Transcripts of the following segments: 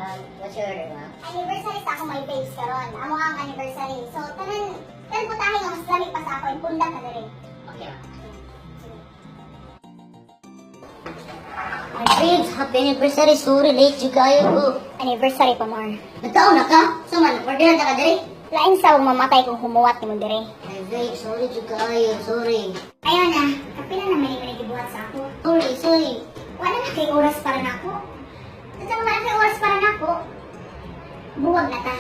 What's your order, ma'am? Anniversary sa ako may babes karon. Amo ang anniversary. So tanan po tayo nga mas lamig pa sa ako pundak na diri. Okay, ma'am. My babes, happy anniversary. Sorry, late you kayo ko. Anniversary pa more. Nagtaon na ka? Suman, order na ka dali? Lain sa mamatay kung humuwat ni mo diri. My babes, sorry you kayo. Sorry. Ayaw na. Kapila na may gibuhat sa ako. Sorry. Wala na kay oras para nako. Tatang wala kay oras para nako. Buwag na ta.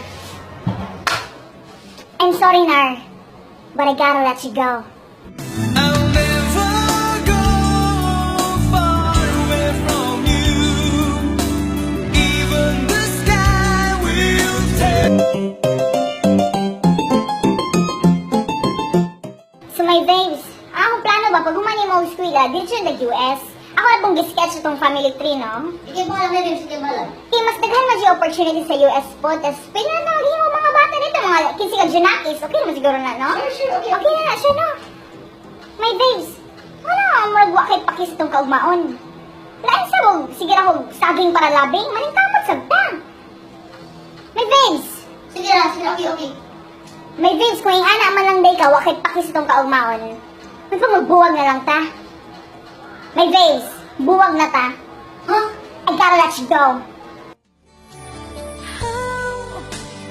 I'm sorry, Nar. But I gotta let you go. I'll never go far away from you. Even the sky will tell. So my babes, akong plano ba pag humani mo eskwela dito sa US? Ako na pong gisketch itong family tree, no? Sige ba lang na rin, sige ba lang. Kaya mas daghan man siya opportunity sa US po. Tapos pinanawagin mo mga bata nito, mga 15 ka junakis. Okay naman siguro na, no? Sure, okay. Okay na siya, no? My babes, wala ang magwa kay pakis itong kaugmaon. Lain sa mong, sige na kong saging para labing, maning tapot sabta. My babes, Sige lang, okay. my babes, kung yung ana man lang day ka, wakit pakis itong kaugmaon. May pa magbuwag na lang ta. My babes, buwag na ta. Huh? I gotta let you go.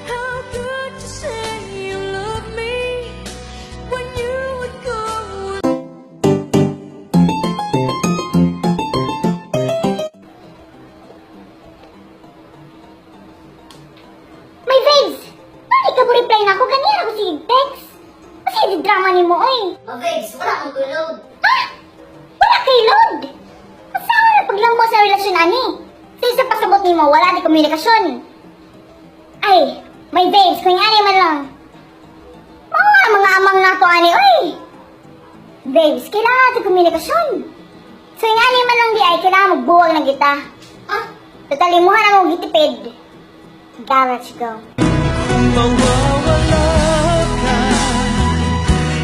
How could you say you love me when you would go? My babes, bakit ka po reply na ako? Ganyan ako si text. Kasi di drama ni mo, oy. Oh, babes, wala akong gulod. Ha? Wala kay load. Saan na paglambo sa relasyon, ani? Sa isa pasabot ni mo, wala di komunikasyon. Ay, my babes, kung ani man lang. Mga amang na to, ani, oy. Babes, kailangan natin komunikasyon. So yung ani man lang di ay, kailangan magbuwag na kita. Ah, Tatalimuhan na mo gitipid. Gotta let you go. Kung mawawala ka,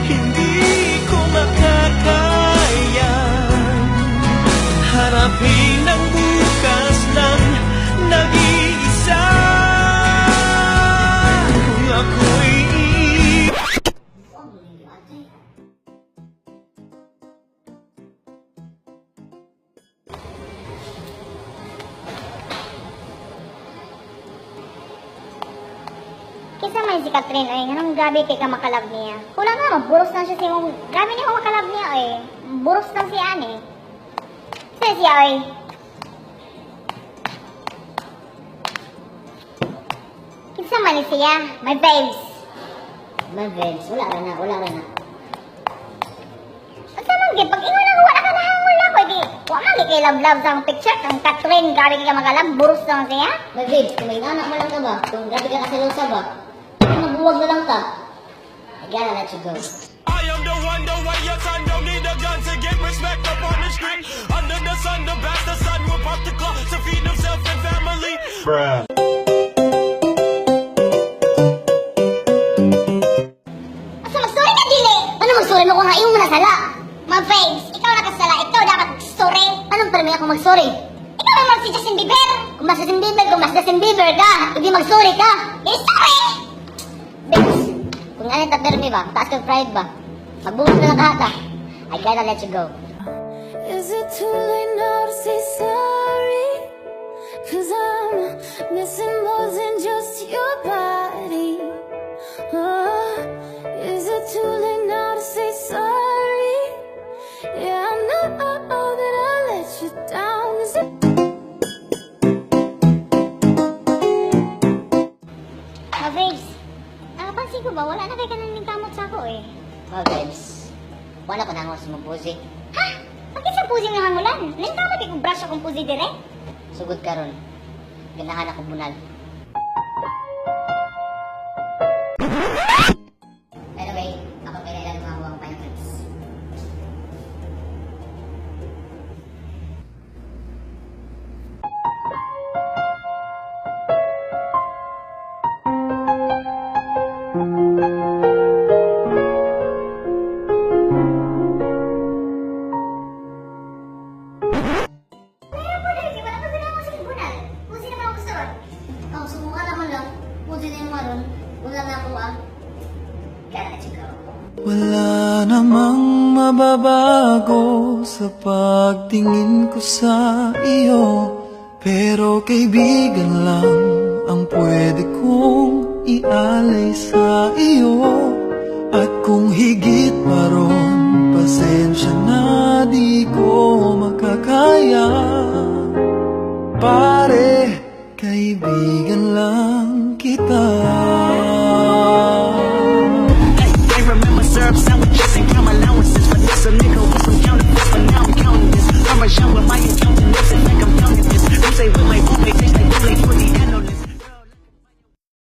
hindi ko makakaya harapin ang bukas ng nag-iisa. Kung ako'y Kisa may si Catherine, ay, anong gabi kay ka makalab niya. Kulang nga, magburos lang siya si mong, gabi niya ko makalab niya, ay. Buros lang siya, ani. Sige siya, ay. Kisa man siya, my babes. my babes, wala na. Ang samang gid, pag ingon ako, wala ka na hangol ako, di. Wala man, di kay love-love sa picture, ang Catherine, gabi kay ka makalab, buros lang siya. My babes, kung may anak mo lang ka ba? Kung grabe ka kaselosa ba? Kung mabuwag na lang ka, I gotta let you go. I am the one, your son don't need a gun to get respect up on the street. Under the sun, the bastard son will pop the clock to feed himself and family. Bruh. Asa mag-story ka, dili? Ano mag-sorry mo kung nga iyong manasala? My babes, ikaw nakasala, ikaw dapat story. Anong permi ako mag-sorry? Ikaw naman si Justin Bieber. Kung mas Justin Bieber ka, hindi mag-sorry ka. Sorry! Babes, kung ano ta permi ba? Taas ka pride ba? Magbukas na lang ka. I gotta let you go. Is it too late now to say sorry? 'Cause I'm missing more than just your body. Oh, is it too late now to say sorry? Yeah, I know that I let you down. Is it My babes, nakapansin ko ba, wala na kay kananing kamot sa ako eh. Oh, babes. Wala ko nangos mo pusi. Ha? Bakit sa pusing ng hangulan? Nang kamot ikong brush akong pusi dire? Sugod ka ron. Ganahan ako bunal. Anyway, ako kailangan ng mga huwag pineapples. Meron po dali, wala pa sila ako sa tribunal. Pusi naman ako gusto ron. mo ah. Kaya na-check ako. Wala namang mababago sa pagtingin ko sa iyo, pero kaibigan lang ang pwede kong ialay sa iyo. At kung higit pa ron, pasensya na di ko makakaya. Pare, kaibigan lang kita.